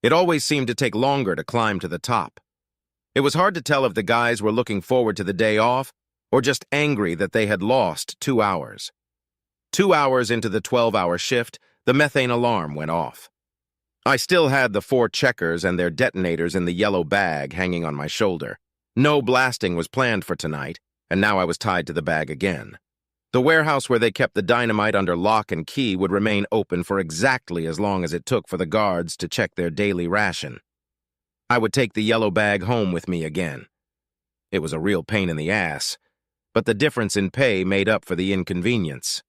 It always seemed to take longer to climb to the top. It was hard to tell if the guys were looking forward to the day off or just angry that they had lost 2 hours. 2 hours into the 12-hour shift, the methane alarm went off. I still had the 4 checkers and their detonators in the yellow bag hanging on my shoulder. No blasting was planned for tonight, and now I was tied to the bag again. The warehouse where they kept the dynamite under lock and key would remain open for exactly as long as it took for the guards to check their daily ration. I would take the yellow bag home with me again. It was a real pain in the ass, but the difference in pay made up for the inconvenience.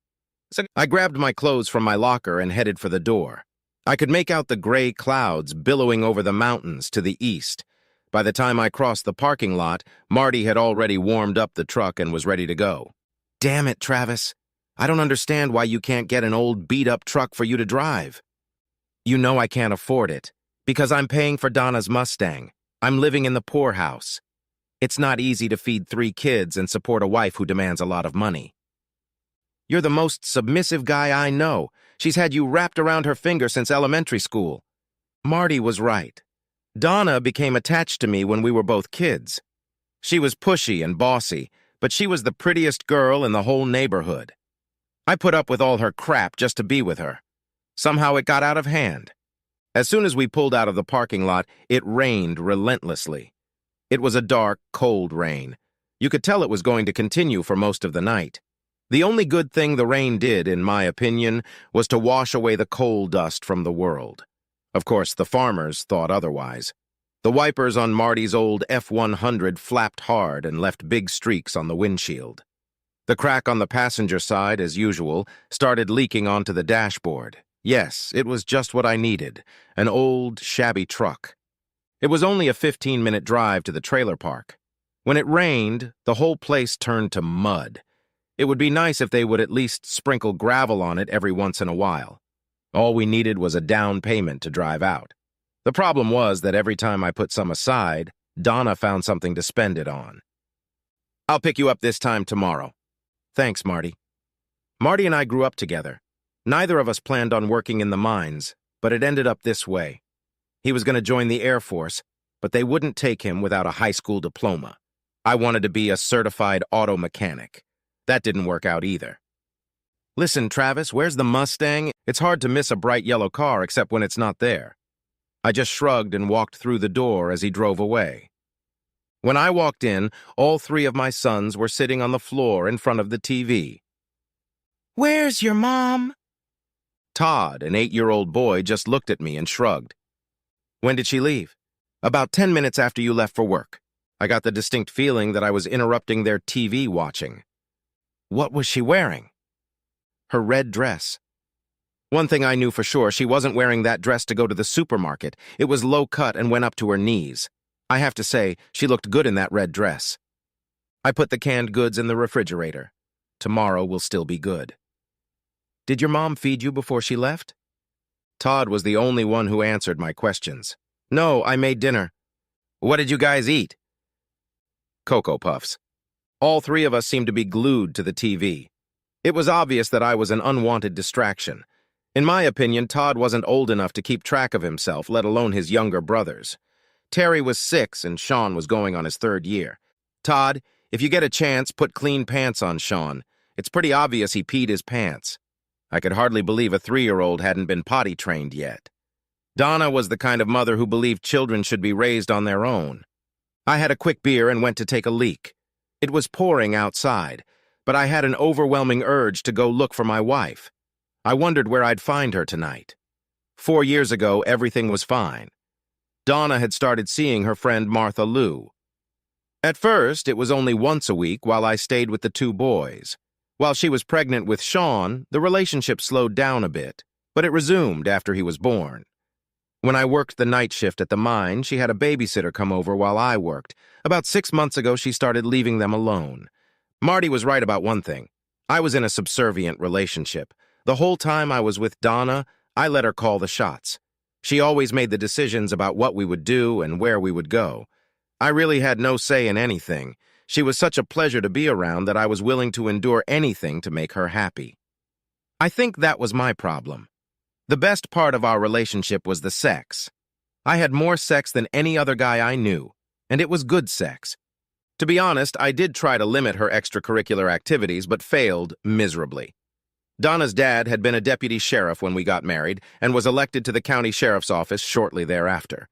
So I grabbed my clothes from my locker and headed for the door. I could make out the gray clouds billowing over the mountains to the east. By the time I crossed the parking lot, Marty had already warmed up the truck and was ready to go. Damn it, Travis. I don't understand why you can't get an old beat-up truck for you to drive. You know I can't afford it, because I'm paying for Donna's Mustang. I'm living in the poorhouse. It's not easy to feed 3 kids and support a wife who demands a lot of money. You're the most submissive guy I know. She's had you wrapped around her finger since elementary school. Marty was right. Donna became attached to me when we were both kids. She was pushy and bossy, but she was the prettiest girl in the whole neighborhood. I put up with all her crap just to be with her. Somehow it got out of hand. As soon as we pulled out of the parking lot, it rained relentlessly. It was a dark, cold rain. You could tell it was going to continue for most of the night. The only good thing the rain did, in my opinion, was to wash away the coal dust from the world. Of course, the farmers thought otherwise. The wipers on Marty's old F-100 flapped hard and left big streaks on the windshield. The crack on the passenger side, as usual, started leaking onto the dashboard. Yes, it was just what I needed, an old, shabby truck. It was only a 15-minute drive to the trailer park. When it rained, the whole place turned to mud. It would be nice if they would at least sprinkle gravel on it every once in a while. All we needed was a down payment to drive out. The problem was that every time I put some aside, Donna found something to spend it on. I'll pick you up this time tomorrow. Thanks, Marty. Marty and I grew up together. Neither of us planned on working in the mines, but it ended up this way. He was going to join the Air Force, but they wouldn't take him without a high school diploma. I wanted to be a certified auto mechanic. That didn't work out either. Listen, Travis, where's the Mustang? It's hard to miss a bright yellow car except when it's not there. I just shrugged and walked through the door as he drove away. When I walked in, all 3 of my sons were sitting on the floor in front of the TV. Where's your mom? Todd, an 8-year-old boy, just looked at me and shrugged. When did she leave? About 10 minutes after you left for work. I got the distinct feeling that I was interrupting their TV watching. What was she wearing? Her red dress. One thing I knew for sure, she wasn't wearing that dress to go to the supermarket. It was low-cut and went up to her knees. I have to say, she looked good in that red dress. I put the canned goods in the refrigerator. Tomorrow will still be good. Did your mom feed you before she left? Todd was the only one who answered my questions. No, I made dinner. What did you guys eat? Cocoa Puffs. All 3 of us seemed to be glued to the TV. It was obvious that I was an unwanted distraction. In my opinion, Todd wasn't old enough to keep track of himself, let alone his younger brothers. Terry was 6 and Sean was going on his 3rd year. Todd, if you get a chance, put clean pants on Sean. It's pretty obvious he peed his pants. I could hardly believe a 3-year-old hadn't been potty trained yet. Donna was the kind of mother who believed children should be raised on their own. I had a quick beer and went to take a leak. It was pouring outside, but I had an overwhelming urge to go look for my wife. I wondered where I'd find her tonight. 4 years ago, everything was fine. Donna had started seeing her friend Martha Lou. At first, it was only once a week while I stayed with the 2 boys. While she was pregnant with Sean, the relationship slowed down a bit, but it resumed after he was born. When I worked the night shift at the mine, she had a babysitter come over while I worked. About 6 months ago, she started leaving them alone. Marty was right about one thing. I was in a subservient relationship. The whole time I was with Donna, I let her call the shots. She always made the decisions about what we would do and where we would go. I really had no say in anything. She was such a pleasure to be around that I was willing to endure anything to make her happy. I think that was my problem. The best part of our relationship was the sex. I had more sex than any other guy I knew, and it was good sex. To be honest, I did try to limit her extracurricular activities, but failed miserably. Donna's dad had been a deputy sheriff when we got married and was elected to the county sheriff's office shortly thereafter.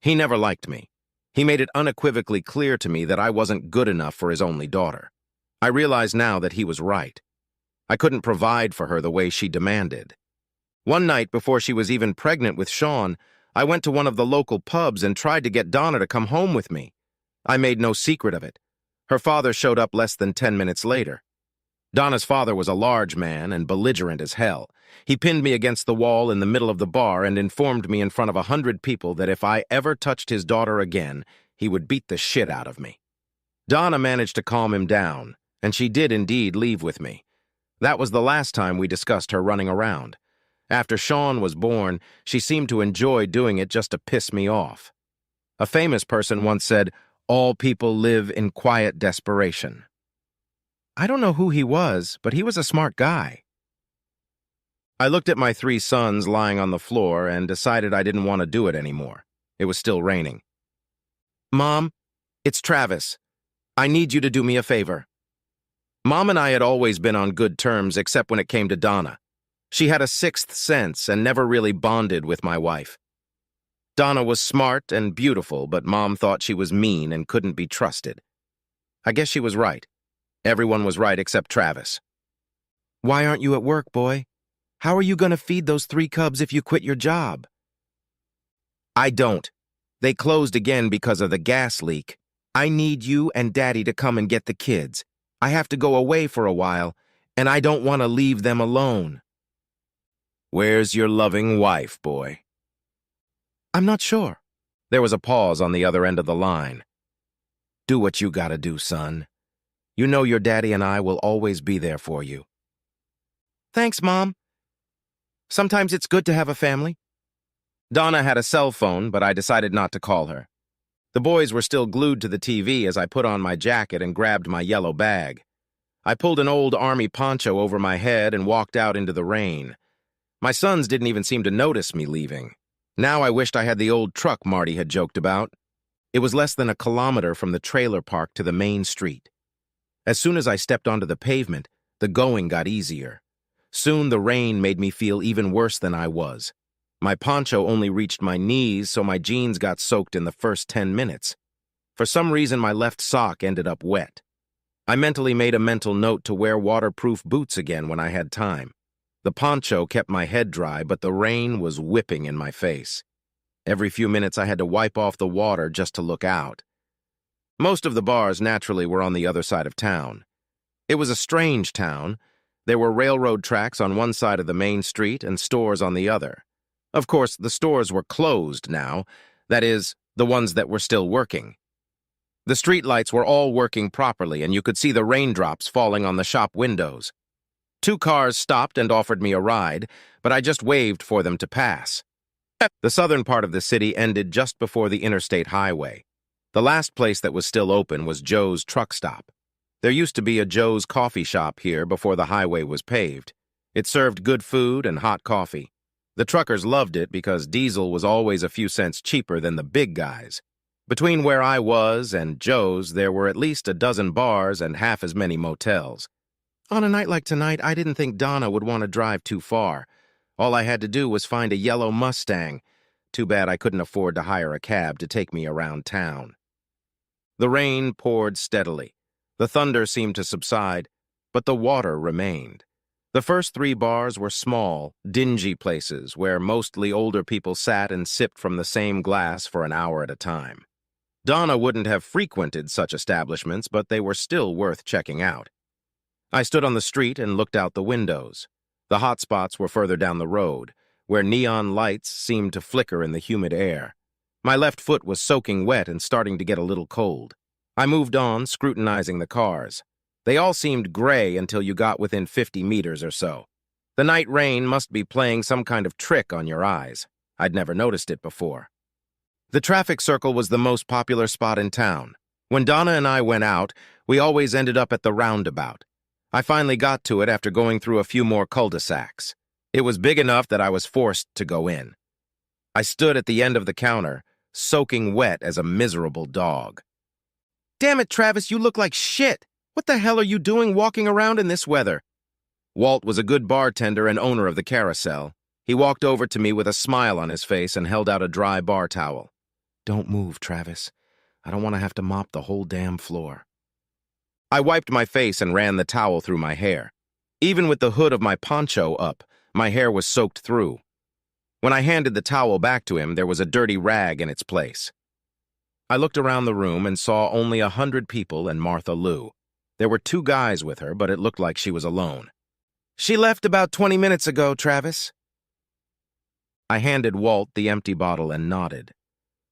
He never liked me. He made it unequivocally clear to me that I wasn't good enough for his only daughter. I realize now that he was right. I couldn't provide for her the way she demanded. One night, before she was even pregnant with Sean, I went to one of the local pubs and tried to get Donna to come home with me. I made no secret of it. Her father showed up less than 10 minutes later. Donna's father was a large man and belligerent as hell. He pinned me against the wall in the middle of the bar and informed me in front of 100 people that if I ever touched his daughter again, he would beat the shit out of me. Donna managed to calm him down, and she did indeed leave with me. That was the last time we discussed her running around. After Sean was born, she seemed to enjoy doing it just to piss me off. A famous person once said, "All people live in quiet desperation." I don't know who he was, but he was a smart guy. I looked at my 3 sons lying on the floor and decided I didn't want to do it anymore. It was still raining. "Mom, it's Travis. I need you to do me a favor." Mom and I had always been on good terms except when it came to Donna. She had a sixth sense and never really bonded with my wife. Donna was smart and beautiful, but Mom thought she was mean and couldn't be trusted. I guess she was right. Everyone was right except Travis. "Why aren't you at work, boy? How are you going to feed those 3 cubs if you quit your job?" "I don't. They closed again because of the gas leak. I need you and Daddy to come and get the kids. I have to go away for a while, and I don't want to leave them alone." "Where's your loving wife, boy?" "I'm not sure." There was a pause on the other end of the line. "Do what you gotta do, son. You know your daddy and I will always be there for you." "Thanks, Mom. Sometimes it's good to have a family." Donna had a cell phone, but I decided not to call her. The boys were still glued to the TV as I put on my jacket and grabbed my yellow bag. I pulled an old army poncho over my head and walked out into the rain. My sons didn't even seem to notice me leaving. Now I wished I had the old truck Marty had joked about. It was less than a kilometer from the trailer park to the main street. As soon as I stepped onto the pavement, the going got easier. Soon the rain made me feel even worse than I was. My poncho only reached my knees, so my jeans got soaked in the first 10 minutes. For some reason, my left sock ended up wet. I mentally made a mental note to wear waterproof boots again when I had time. The poncho kept my head dry, but the rain was whipping in my face. Every few minutes I had to wipe off the water just to look out. Most of the bars, naturally, were on the other side of town. It was a strange town. There were railroad tracks on one side of the main street and stores on the other. Of course, the stores were closed now, that is, the ones that were still working. The streetlights were all working properly, and you could see the raindrops falling on the shop windows. 2 cars stopped and offered me a ride, but I just waved for them to pass. The southern part of the city ended just before the interstate highway. The last place that was still open was Joe's truck stop. There used to be a Joe's coffee shop here before the highway was paved. It served good food and hot coffee. The truckers loved it because diesel was always a few cents cheaper than the big guys. Between where I was and Joe's, there were at least a dozen bars and half as many motels. On a night like tonight, I didn't think Donna would want to drive too far. All I had to do was find a yellow Mustang. Too bad I couldn't afford to hire a cab to take me around town. The rain poured steadily. The thunder seemed to subside, but the water remained. The first 3 bars were small, dingy places where mostly older people sat and sipped from the same glass for an hour at a time. Donna wouldn't have frequented such establishments, but they were still worth checking out. I stood on the street and looked out the windows. The hot spots were further down the road, where neon lights seemed to flicker in the humid air. My left foot was soaking wet and starting to get a little cold. I moved on, scrutinizing the cars. They all seemed gray until you got within 50 meters or so. The night rain must be playing some kind of trick on your eyes. I'd never noticed it before. The traffic circle was the most popular spot in town. When Donna and I went out, we always ended up at the roundabout. I finally got to it after going through a few more cul-de-sacs. It was big enough that I was forced to go in. I stood at the end of the counter, soaking wet as a miserable dog. "Damn it, Travis, you look like shit! What the hell are you doing walking around in this weather?" Walt was a good bartender and owner of the carousel. He walked over to me with a smile on his face and held out a dry bar towel. "Don't move, Travis. I don't want to have to mop the whole damn floor." I wiped my face and ran the towel through my hair. Even with the hood of my poncho up, my hair was soaked through. When I handed the towel back to him, there was a dirty rag in its place. I looked around the room and saw only 100 people and Martha Lou. There were 2 guys with her, but it looked like she was alone. "She left about 20 minutes ago, Travis." I handed Walt the empty bottle and nodded,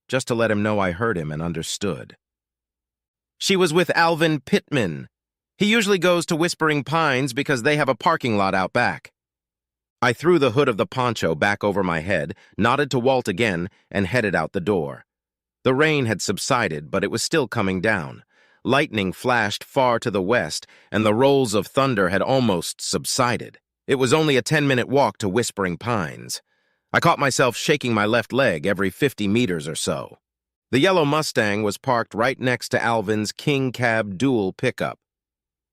just to let him know I heard him and understood. "She was with Alvin Pittman. He usually goes to Whispering Pines because they have a parking lot out back." I threw the hood of the poncho back over my head, nodded to Walt again, and headed out the door. The rain had subsided, but it was still coming down. Lightning flashed far to the west, and the rolls of thunder had almost subsided. It was only a 10-minute walk to Whispering Pines. I caught myself shaking my left leg every 50 meters or so. The yellow Mustang was parked right next to Alvin's King Cab dual pickup.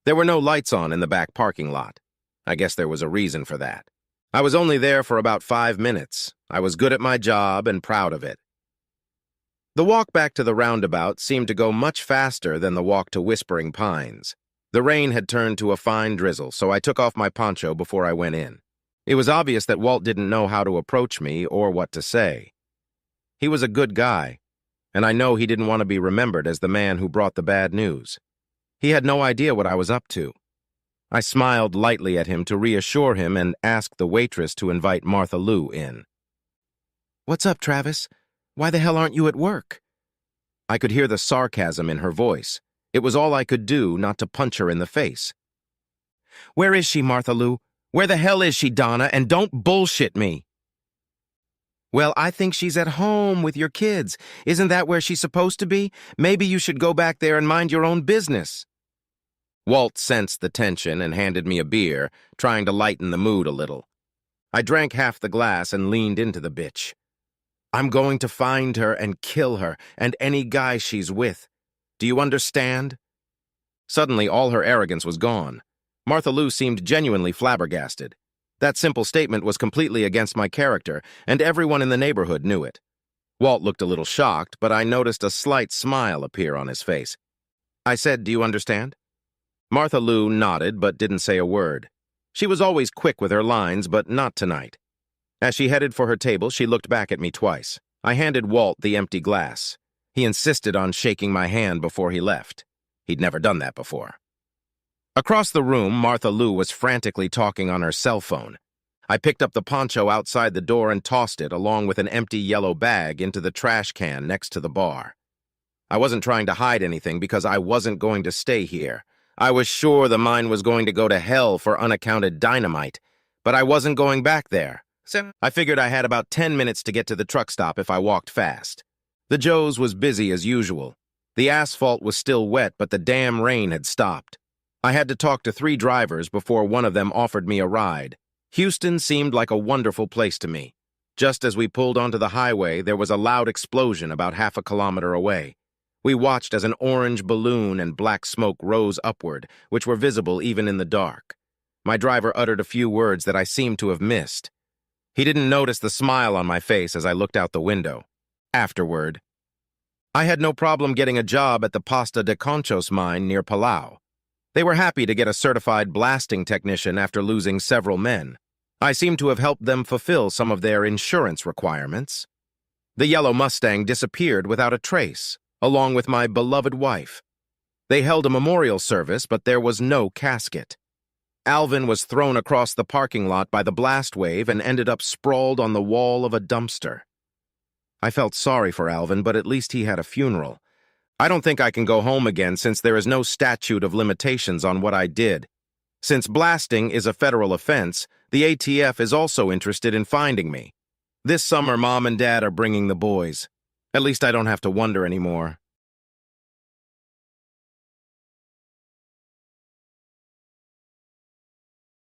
There were no lights on in the back parking lot. I guess there was a reason for that. I was only there for about 5 minutes. I was good at my job and proud of it. The walk back to the roundabout seemed to go much faster than the walk to Whispering Pines. The rain had turned to a fine drizzle, so I took off my poncho before I went in. It was obvious that Walt didn't know how to approach me or what to say. He was a good guy, and I know he didn't want to be remembered as the man who brought the bad news. He had no idea what I was up to. I smiled lightly at him to reassure him and asked the waitress to invite Martha Lou in. "What's up, Travis? Why the hell aren't you at work?" I could hear the sarcasm in her voice. It was all I could do not to punch her in the face. "Where is she, Martha Lou? Where the hell is she, Donna? And don't bullshit me." "Well, I think she's at home with your kids. Isn't that where she's supposed to be? Maybe you should go back there and mind your own business." Walt sensed the tension and handed me a beer, trying to lighten the mood a little. I drank half the glass and leaned into the bitch. "I'm going to find her and kill her, and any guy she's with. Do you understand?" Suddenly, all her arrogance was gone. Martha Lou seemed genuinely flabbergasted. That simple statement was completely against my character, and everyone in the neighborhood knew it. Walt looked a little shocked, but I noticed a slight smile appear on his face. I said, "Do you understand?" Martha Lou nodded, but didn't say a word. She was always quick with her lines, but not tonight. As she headed for her table, she looked back at me twice. I handed Walt the empty glass. He insisted on shaking my hand before he left. He'd never done that before. Across the room, Martha Lou was frantically talking on her cell phone. I picked up the poncho outside the door and tossed it, along with an empty yellow bag, into the trash can next to the bar. I wasn't trying to hide anything because I wasn't going to stay here. I was sure the mine was going to go to hell for unaccounted dynamite, but I wasn't going back there. So I figured I had about 10 minutes to get to the truck stop if I walked fast. The Joe's was busy as usual. The asphalt was still wet, but the damn rain had stopped. I had to talk to 3 drivers before one of them offered me a ride. Houston seemed like a wonderful place to me. Just as we pulled onto the highway, there was a loud explosion about half a kilometer away. We watched as an orange balloon and black smoke rose upward, which were visible even in the dark. My driver uttered a few words that I seemed to have missed. He didn't notice the smile on my face as I looked out the window. Afterward, I had no problem getting a job at the Pasta de Conchos mine near Palau. They were happy to get a certified blasting technician after losing several men. I seemed to have helped them fulfill some of their insurance requirements. The yellow Mustang disappeared without a trace, along with my beloved wife. They held a memorial service, but there was no casket. Alvin was thrown across the parking lot by the blast wave and ended up sprawled on the wall of a dumpster. I felt sorry for Alvin, but at least he had a funeral. I don't think I can go home again since there is no statute of limitations on what I did. Since blasting is a federal offense, the ATF is also interested in finding me. This summer, Mom and Dad are bringing the boys. At least I don't have to wonder anymore.